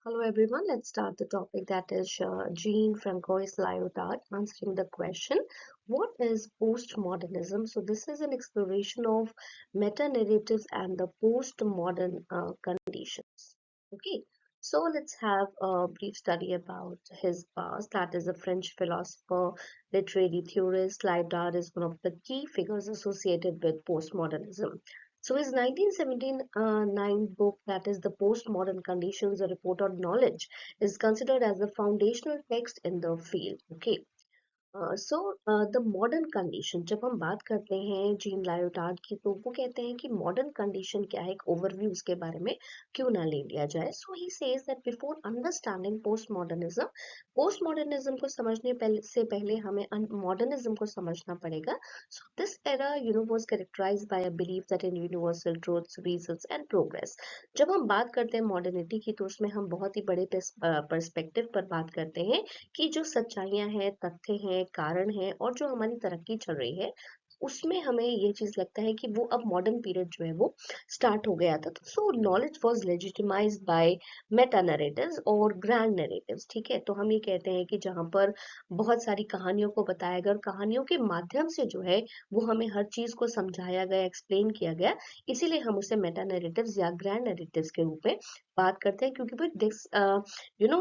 Hello everyone, let's start the topic that is Jean Francois Lyotard answering the question, what is postmodernism? So this is an exploration of meta-narratives and the postmodern conditions. Okay, so let's have a brief study about his past. That is a French philosopher, literary theorist. Lyotard is one of the key figures associated with postmodernism. So his 1979 book, that is The Postmodern Conditions, a Report on Knowledge, is considered as the foundational text in the field. Okay. The modern condition जब हम बात करते हैं gene लायोटार्ड की तो वो कहते हैं कि मॉडर्न कंडीशन क्या है एक ओवरव्यू उसके बारे में क्यों ना ले लिया जाए so he says that before understanding postmodernism को समझने से पहले हमें मॉडर्निज्म को समझना पड़ेगा so this era was characterised by a belief that in universal truths reasons and progress जब हम बात करते हैं मॉडर्निटी की तो उसमें हम बहुत ही बड़े पर्सपेक्टिव पर बात करते हैं कि जो सच्चाइयां हैं तथ्य हैं कारण हैं और जो हमारी तरक्की चल रही है उसमें हमें ये चीज लगता है कि वो अब मॉडर्न पीरियड जो है वो स्टार्ट हो गया था तो so knowledge was legitimised by meta narratives और ग्रैंड नैरेटिव्स ठीक है तो हम ये कहते हैं कि जहां पर बहुत सारी कहानियों को बताया गया और कहानियों के माध्यम से जो है वो हमें हर चीज को समझाया गया एक्सप्लेन किया गया इसीलिए हम उसे मेटा नैरेटिव्स या ग्रैंड नैरेटिव्स के रूप में बात करते हैं क्योंकि वो यू नो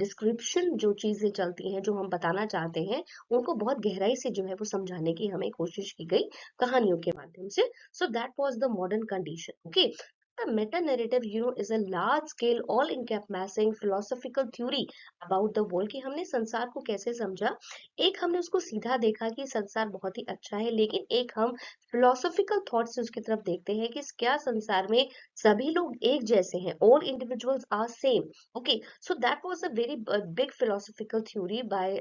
डिस्क्रिप्शन जो चीजें चलती हैं जो हम बताना चाहते हैं उनको बहुत गहराई से जो है वो समझाने की हमें कोशिश की गई कहानियों के माध्यम से so that was the modern condition okay The meta narrative is a large scale all encompassing philosophical theory about the world कि हमने संसार को कैसे समझा एक हमने उसको सीधा देखा कि संसार बहुत ही अच्छा है लेकिन एक हम फिलोसॉफिकल थॉट से उसकी तरफ देखते हैं कि क्या संसार में सभी लोग एक जैसे हैं all individuals are same okay so that was a very big philosophical theory by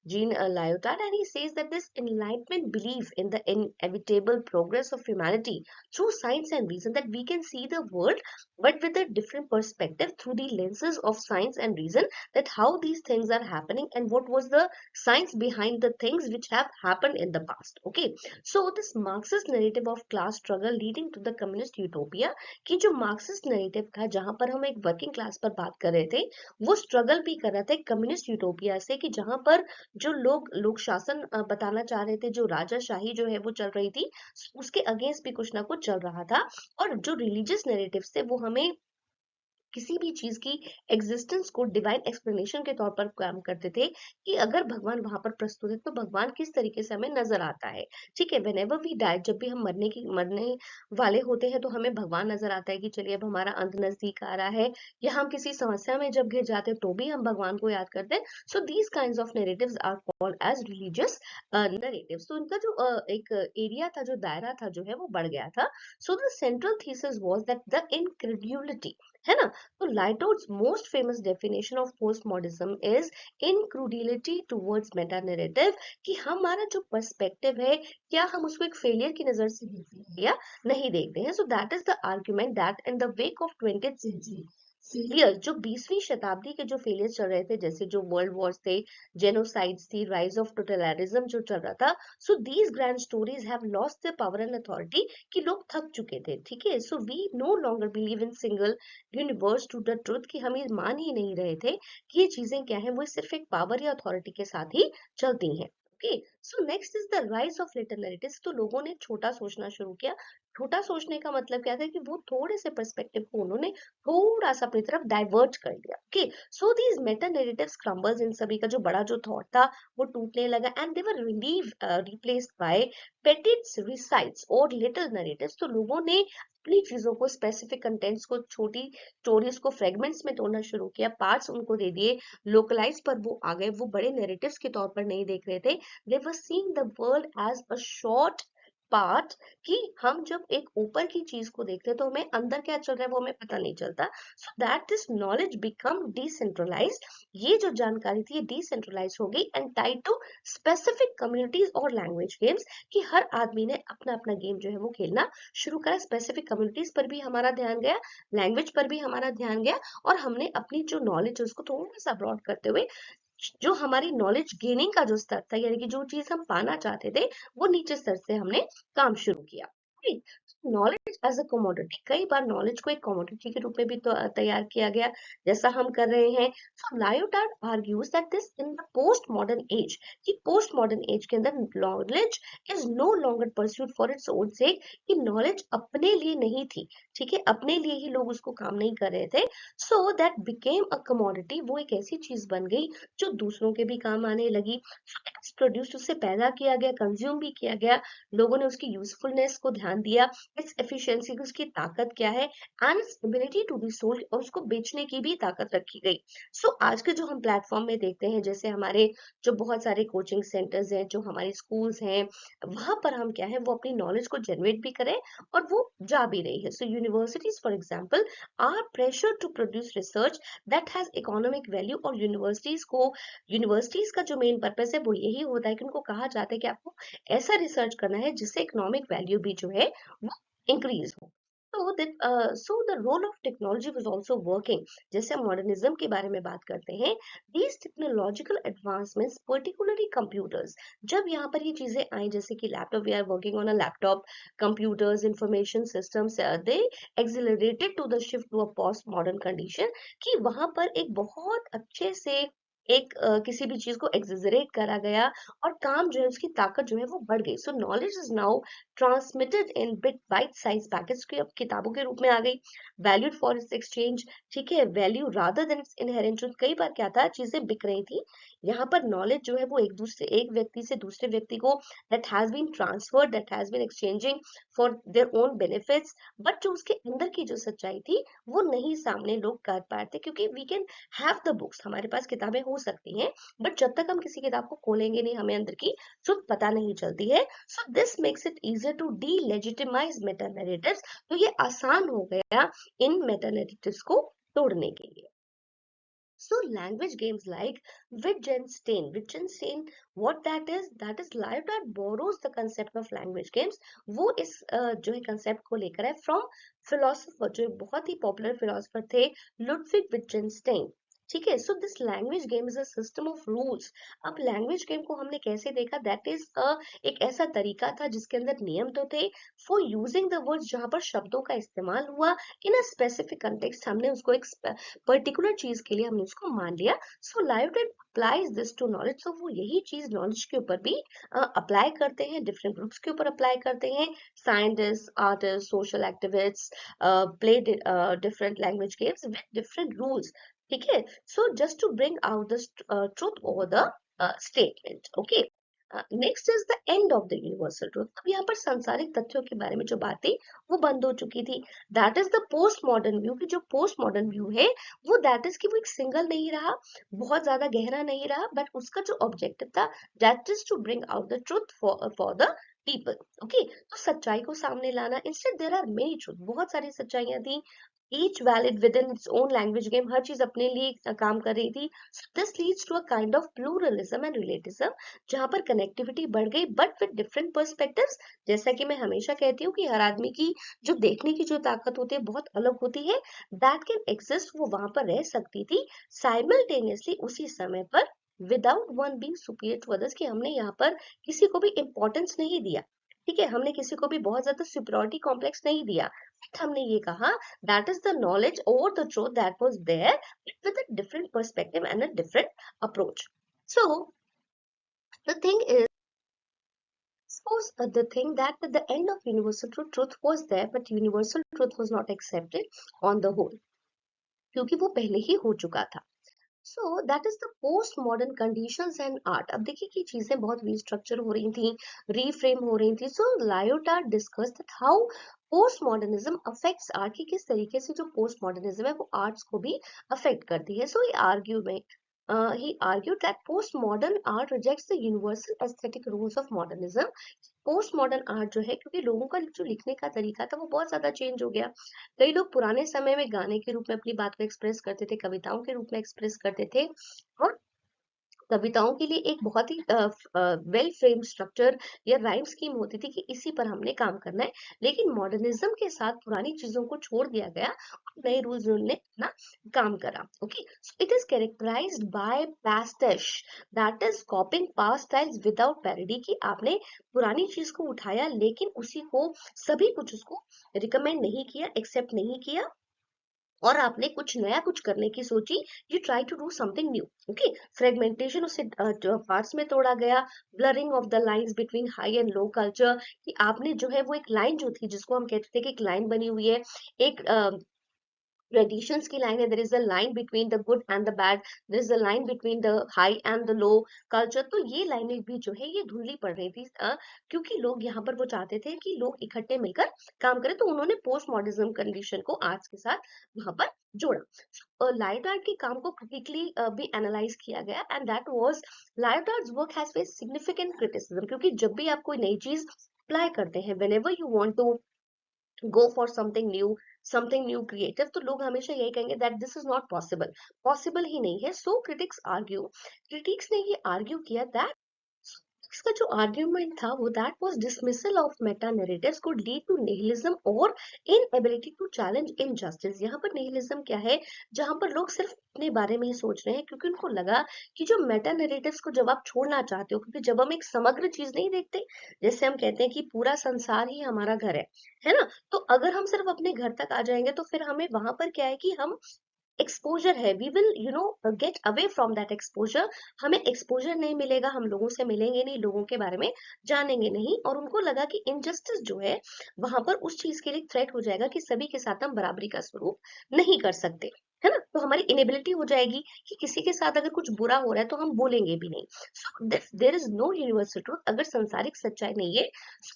Jean Lyotard and he says that this enlightenment belief in the inevitable progress of humanity through science and reason that we can see the world but with a different perspective through the lenses of science and reason that how these things are happening and what was the science behind the things which have happened in the past okay so this Marxist narrative of class struggle leading to the communist utopia कि जो Marxist narrative था जहां पर हम एक working class पर बात कर रहे थे वो स्ट्रगल भी कर रहे थे कम्युनिस्ट यूटोपिया से कि जहां पर जो लोग शासन बताना चाह रहे थे जो राजाशाही जो है वो चल रही थी उसके अगेंस्ट भी कुछ ना कुछ चल रहा था और जो रिलीजियस नैरेटिव थे वो हमें किसी भी चीज की एग्जिस्टेंस को डिवाइन एक्सप्लेनेशन के तौर पर काम करते थे कि अगर भगवान वहां पर प्रस्तुत है तो भगवान किस तरीके से हमें नजर आता है ठीक है व्हेनेवर वी डाई जब भी हम मरने वाले होते हैं तो हमें भगवान नजर आता है कि चलिए अब हमारा अंत नजदीक आ रहा है या हम किसी समस्या में जब घिर जाते हैं तो भी हम भगवान को याद करते हैं so these kind of narratives are called as religious narratives तो इनका जो एक एरिया था जो दायरा था जो है वो बढ़ गया था so the central thesis was that the incredulity है ना so Lyotard's most famous definition of postmodernism is incredulity towards meta narrative कि हमारा जो पर्सपेक्टिव है क्या हम उसको एक फेलियर की नजर से देखते हैं या नहीं देखते हैं so that is the argument that in the wake of 20th century failure जो 20वीं शताब्दी के जो फेलियर चल रहे थे जैसे जो वर्ल्ड वॉर्स थे जेनोसाइड्स थी राइज ऑफ टोटलिटरिज्म जो चल रहा था so these grand stories have lost the power and authority कि लोग थक चुके थे ठीक है so we no longer believe in single universe to the truth कि हम ये मान ही नहीं रहे थे कि ये चीजें क्या है वो सिर्फ एक पावर या अथॉरिटी के साथ ही चलती हैं okay so next is the rise of little narratives तो लोगों ने छोटा सोचना शुरू किया छोटा सोचने का मतलब क्या था कि वो थोड़े से पर्सपेक्टिव को उन्होंने थोड़ा सा अपनी तरफ डाइवर्ट कर दिया okay so these meta narratives crumbles इन सभी का जो बड़ा जो थॉट था वो टूटने लगा and they were replaced by petits recits और लिटिल नैरेटिव्स तो लोगों ने अपनी चीजों को स्पेसिफिक कंटेंट्स को छोटी स्टोरीज को फ्रेगमेंट्स में तोड़ना शुरू किया पार्ट्स उनको दे दिए लोकलाइज पर वो आ गए वो बड़े नैरेटिव्स के तौर पर नहीं देख रहे थे they were seeing the world as a short part कि हम जब एक ऊपर की चीज को देखते हैं तो हमें अंदर क्या चल रहा है वो हमें पता नहीं चलता so that this knowledge become decentralise ये जो जानकारी थी ये डिसेंट्रलाइज हो गई and tied to specific communities और लैंग्वेज गेम्स कि हर आदमी ने अपना अपना गेम जो है वो खेलना शुरू करा स्पेसिफिक कम्युनिटीज पर भी हमारा ध्यान गया लैंग्वेज पर भी हमारा ध्यान गया और हमने अपनी जो नॉलेज है उसको थोड़ा सा ब्रॉड करते हुए जो हमारी नॉलेज गेनिंग का जो स्तर था यानी कि जो चीज हम पाना चाहते थे वो नीचे स्तर से हमने काम शुरू किया नॉलेज एज अ कमोडिटी, कई बार नॉलेज को एक कमोडिटी के रूप में भी तो तैयार किया गया, जैसा हम कर रहे हैं। So Lyotard argues that this in the post modern age, कि पोस्ट मॉडर्न एज के अंदर knowledge is no longer pursued for its own sake, कि नॉलेज अपने लिए नहीं थी, ठीक है, अपने लिए ही लोग उसको काम नहीं कर रहे थे। So that became a commodity, वो एक ऐसी चीज बन गई जो दूसरों के भी काम आने लगी। प्रोड्यूस्ड, उससे पैदा किया गया, कंज्यूम भी किया गया, लोगों ने उसकी यूजफुलनेस को ध्यान दिया, इट्स एफिशिएंसी की, उसकी ताकत क्या है, and its ability to be sold, और उसको बेचने की भी ताकत रखी गई। सो आज के जो हम प्लेटफॉर्म में देखते हैं, जैसे हमारे जो बहुत सारे कोचिंग सेंटर्स हैं, जो हमारी स्कूल्स हैं, वहां पर हम क्या है, वो अपनी नॉलेज को जनरेट भी करें और वो जा भी रही है। So universities for example are pressure to produce research that has economic value, और यूनिवर्सिटीज का जो मेन पर्पस है वो यही होता है कि उनको कहा जाता है कि आपको ऐसा रिसर्च करना है जिससे इकोनॉमिक वैल्यू भी जो है वो इंक्रीज हो। So the role of technology was also working. जैसे मॉडर्निज्म के बारे में बात करते हैं, these technological advancements, particularly computers, जब यहाँ पर ये चीजें आई, जैसे कि laptop, we are working on a laptop, computers, information systems, they accelerated to the shift to a post modern condition, कि वहां पर एक बहुत अच्छे से एक किसी भी चीज को एक्सेजरेट करा गया, और काम जो है, उसकी ताकत जो है वो बढ़ गई। So knowledge is now transmitted in bit byte size packets, की अब किताबों के रूप में आ गई, वैल्यूड फॉर इट्स एक्सचेंज, ठीक है, value rather than it's inherent truth. कई बार क्या था, चीजें बिक रही थी, यहाँ पर नॉलेज जो है वो एक व्यक्ति से दूसरे व्यक्ति को, that has been transferred, that has been exchanging for their own benefits, but जो उसके अंदर की जो सच्चाई थी वो नहीं सामने लोग कर पाते, क्योंकि we can have the books, हमारे पास किताबें हो सकती हैं, बट जब तक हम किसी किताब को खोलेंगे नहीं, हमें अंदर की ट्रुथ पता नहीं चलती है। So this makes it easier to delegitimise meta narratives, तो ये आसान हो गया इन मेटा नैरेटिव्स को तोड़ने के लिए। So language games like Wittgenstein, what that is live that borrows the concept of language games. वो इस जो है concept को लेकर है from philosopher, जो एक बहुत ही popular philosopher थे, Ludwig Wittgenstein, ठीक है। So this language game is a system of rules. अब लैंग्वेज गेम को हमने कैसे देखा, दैट इज एक ऐसा तरीका था जिसके अंदर नियम तो थे, फॉर यूजिंग द वर्ड्स, जहां पर शब्दों का इस्तेमाल हुआ इन अ स्पेसिफिक कंटेक्स्ट, हमने उसको एक पर्टिकुलर चीज के लिए हमने उसको मान लिया। सो लाइव applies this to knowledge, so वो यही चीज नॉलेज के ऊपर भी अप्लाई करते हैं, डिफरेंट ग्रुप्स के ऊपर अप्लाई करते हैं, scientist, artist, social activist play different language games with different rules, ठीक है। So just to bring out the truth over the statement, okay. Next is the end of the universal truth. अब यहाँ पर सांसारिक तथ्यों के बारे में जो बात थी वो बंद हो चुकी थी। That is the post modern view, की जो पोस्ट मॉडर्न व्यू है वो दैट इज कि वो एक सिंगल नहीं रहा, बहुत ज्यादा गहरा नहीं रहा, बट उसका जो ऑब्जेक्टिव था that is to bring out the truth for the people, okay. तो सच्चाई को सामने लाना, instead there are many truth, बहुत सारी सच्चाइयां थी, each valid within its own language game, हर चीज अपने लिए काम कर रही थी। So this leads to a kind of pluralism and relativism, जहां पर कनेक्टिविटी बढ़ गई, बट विद डिफरेंट पर्सपेक्टिव्स। जैसा कि मैं हमेशा कहती हूँ कि हर आदमी की जो देखने की जो ताकत होती है बहुत अलग होती है, दैट कैन एग्जिस्ट, वो वहां पर रह सकती थी साइमल्टेनियसली उसी समय पर, without one being superior to others, कि हमने यहाँ पर किसी को भी इंपॉर्टेंस नहीं दिया, ठीक है, हमने किसी को भी बहुत ज्यादा सुपीरियरिटी कॉम्प्लेक्स नहीं दिया, हमने ये कहा that is the knowledge or the truth that was there, but with a different perspective and a different approach. So the thing is, suppose the thing that at the end of universal truth was there, but universal truth was not accepted on the whole, क्योंकि वो पहले ही हो चुका था। So that is the post modern conditions and art. अब देखिए कि चीजें बहुत रीस्ट्रक्चर हो रही थी, रीफ्रेम हो रही थी। So Lyotard discuss that how postmodernism affects art, की किस तरीके से जो पोस्ट मॉडर्निज्म है वो आर्ट्स को भी अफेक्ट करती है। सो he argued that postmodern art rejects the universal aesthetic rules of modernism. Post modern art जो है, क्योंकि लोगों का जो लिखने का तरीका था वो बहुत ज्यादा चेंज हो गया। कई लोग पुराने समय में गाने के रूप में अपनी बात को एक्सप्रेस करते थे, कविताओं के रूप में एक्सप्रेस करते थे, और कविताओं के लिए एक बहुत ही वेल फ्रेम स्ट्रक्चर या राइम स्कीम होती थी कि इसी पर हमने काम करना है, लेकिन मॉडर्निज्म के साथ पुरानी चीजों को छोड़ दिया गया और नए रूल्स उन्होंने अपना काम करा। Okay, so it is characterised by pastiche, that is copying past styles without parody, कि आपने पुरानी चीज को उठाया लेकिन उसी को सभी कुछ उसको रिकमेंड नहीं किया, एक्सेप्ट नहीं किया, और आपने कुछ नया कुछ करने की सोची, you try to do something new. Okay, fragmentation उसे पार्ट्स में तोड़ा गया, blurring of the lines between high and low culture, कि आपने जो है वो एक लाइन जो थी जिसको हम कहते थे कि एक लाइन बनी हुई है, एक ट्रेडिशंस की लाइन है, there is a line between the good and the bad, there is a line between the high and the low culture, तो ये लाइनें भी जो है ये धुंधली पड़ रही थी, क्योंकि लोग यहाँ पर वो चाहते थे कि लोग इकट्ठे मिलकर काम करें, तो उन्होंने पोस्ट मॉडर्निज्म कंडीशन को आर्ट्स के साथ वहां पर जोड़ा। लाइट आर्ट के काम को क्रिटिकली भी एनालाइज किया गया, and that was light arts work has face significant criticism, क्योंकि जब भी आप कोई नई चीज अप्लाई करते हैं, whenever you want to go for something new creative, तो लोग हमेशा यही कहेंगे that this is not possible, possible ही नहीं है। सो क्रिटिक्स ने ये आर्ग्यू किया दैट, इसका जो आर्ग्यूमेंट था वो that was dismissal of meta narratives could lead to nihilism और इनएबिलिटी टू चैलेंज इनजस्टिस। यहाँ पर निहिलिज्म क्या है, जहां पर लोग सिर्फ अपने बारे में ही सोच रहे हैं, क्योंकि उनको लगा कि जो मेटा नैरेटिव्स को जब आप छोड़ना चाहते हो, क्योंकि जब हम एक समग्र चीज नहीं देखते, जैसे हम कहते हैं कि पूरा संसार ही हमारा घर है ना, तो अगर हम सिर्फ अपने घर तक आ जाएंगे तो फिर हमें वहां पर क्या है कि हम एक्सपोजर है, we will get away from that exposure, हमें एक्सपोजर नहीं मिलेगा, हम लोगों से मिलेंगे नहीं, लोगों के बारे में जानेंगे नहीं, और उनको लगा कि इनजस्टिस जो है वहां पर उस चीज के लिए थ्रेट हो जाएगा कि सभी के साथ हम बराबरी का स्वरूप नहीं कर सकते, है ना, तो हमारी इनेबिलिटी हो जाएगी कि किसी के साथ अगर कुछ बुरा हो रहा है तो हम बोलेंगे भी नहीं। So there is no universal truth, अगर संसारिक सच्चाई नहीं है,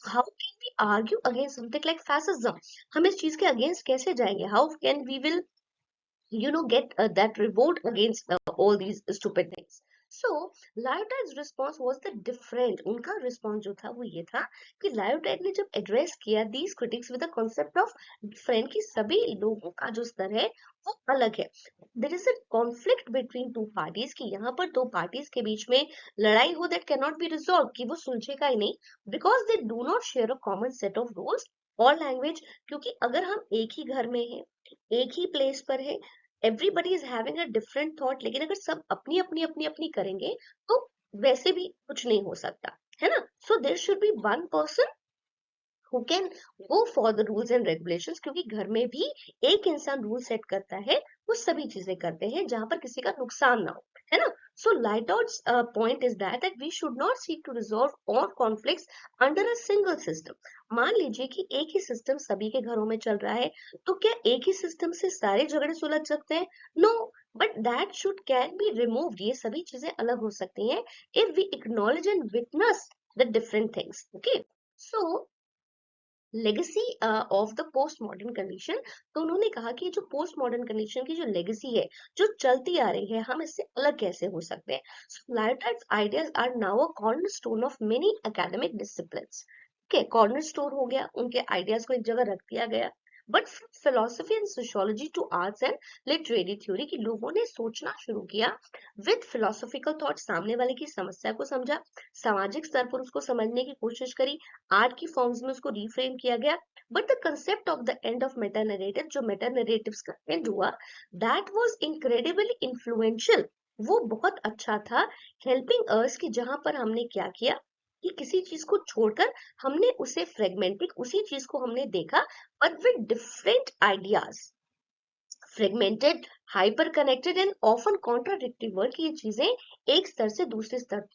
how can we argue against something like fascism, हम इस चीज के अगेंस्ट कैसे जाएंगे, how can we will get that revolt against all these stupid things. So Lyotard's response was the different, उनका response जो था वो ये था कि लायोटाइड ने जब एड्रेस किया these critics with the concept of different, कि सभी लोगों का जो स्तर है वो अलग है, there is a conflict between two parties, कि यहाँ पर दो पार्टीज के बीच में लड़ाई हो that cannot be resolved, कि वो सुलझेगा ही नहीं, because they do not share a common set of rules और लैंग्वेज, क्योंकि अगर हम एक ही घर में हैं, एक ही प्लेस पर है, everybody is having a different thought, लेकिन अगर सब अपनी अपनी करेंगे तो वैसे भी कुछ नहीं हो सकता, है ना। So there should be one person who can go for the rules and regulations, क्योंकि घर में भी एक इंसान रूल सेट करता है, वो सभी चीजें करते हैं जहां पर किसी का नुकसान ना हो, है ना। So Lyotard's point is that we should not seek to resolve all conflicts under a single system. मान लीजिए कि एक ही सिस्टम सभी के घरों में चल रहा है, तो क्या एक ही सिस्टम से सारे झगड़े सुलझ सकते हैं? No, but that should can be removed, ये सभी चीजें अलग हो सकती हैं if we acknowledge and witness the different things. Okay, so legacy of the post modern condition, तो उन्होंने कहा कि जो पोस्ट मॉडर्न कंडीशन की जो लेगेसी है, जो चलती आ रही है, हम इससे अलग कैसे हो सकते हैं। So Lyotard's ideas are now a cornerstone of many academic disciplines. Okay, cornerstone हो गया, उनके आइडियाज को एक जगह रख दिया गया, but philosophy and sociology to arts and literary theory, की लोगों ने सोचना शुरू किया विद फिलोसॉफिकल थॉट, सामने वाले की समस्या को समझा, सामाजिक स्तर पर उसको समझने की कोशिश करी, आर्ट की फॉर्म्स में उसको रिफ्रेम किया गया, but the concept of the end of Meta narrative, जो मेटा नैरेटिव्स का एंड हुआ, दैट वाज इनक्रेडिबली इन्फ्लुएंशियल, वो बहुत अच्छा था, हेल्पिंग अस, कि जहां पर हमने क्या किया कि किसी चीज को छोड़कर हमने उसे फ्रेगमेंटिक, उसी चीज को हमने देखा, but with different ideas, fragmented, hyper connected and often contradictory word, की ये चीजें एक स्तर से दूसरे स्तर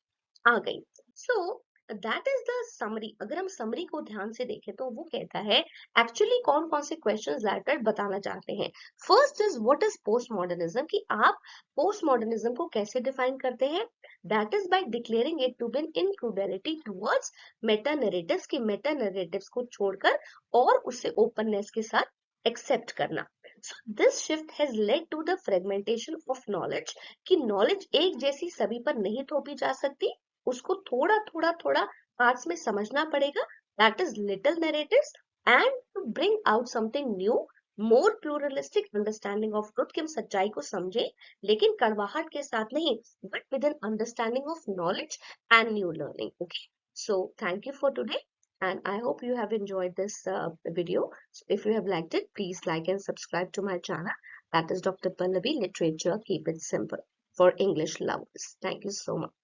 आ गई। So that is the summary. अगर हम समरी को ध्यान से देखें तो वो कहता है एक्चुअली कौन कौन से क्वेश्चंस लाइटवेट बताना चाहते हैं। First is what is postmodernism, कि आप पोस्ट मॉडर्निज्म को कैसे डिफाइन करते हैं। That is by declaring it to be an incredulity towards meta narratives, की मेटा नैरेटिव्स को छोड़कर और उसे ओपननेस के साथ एक्सेप्ट करना। So this shift has led to the fragmentation of knowledge, कि नॉलेज एक जैसी सभी पर नहीं थोपी जा सकती, उसको थोड़ा थोड़ा थोड़ा पार्ट्स में समझना पड़ेगा, that is little narratives, and to bring out something new, more pluralistic understanding of truth, कि हम सच्चाई को समझे लेकिन कड़वाहट के साथ नहीं, but with an understanding of knowledge and new learning. Okay, so thank you for today, and I hope you have enjoyed this video. So if you have liked it, please like and subscribe to my channel. That is Dr. Pallavi Literature. Keep it simple for English lovers. Thank you so much.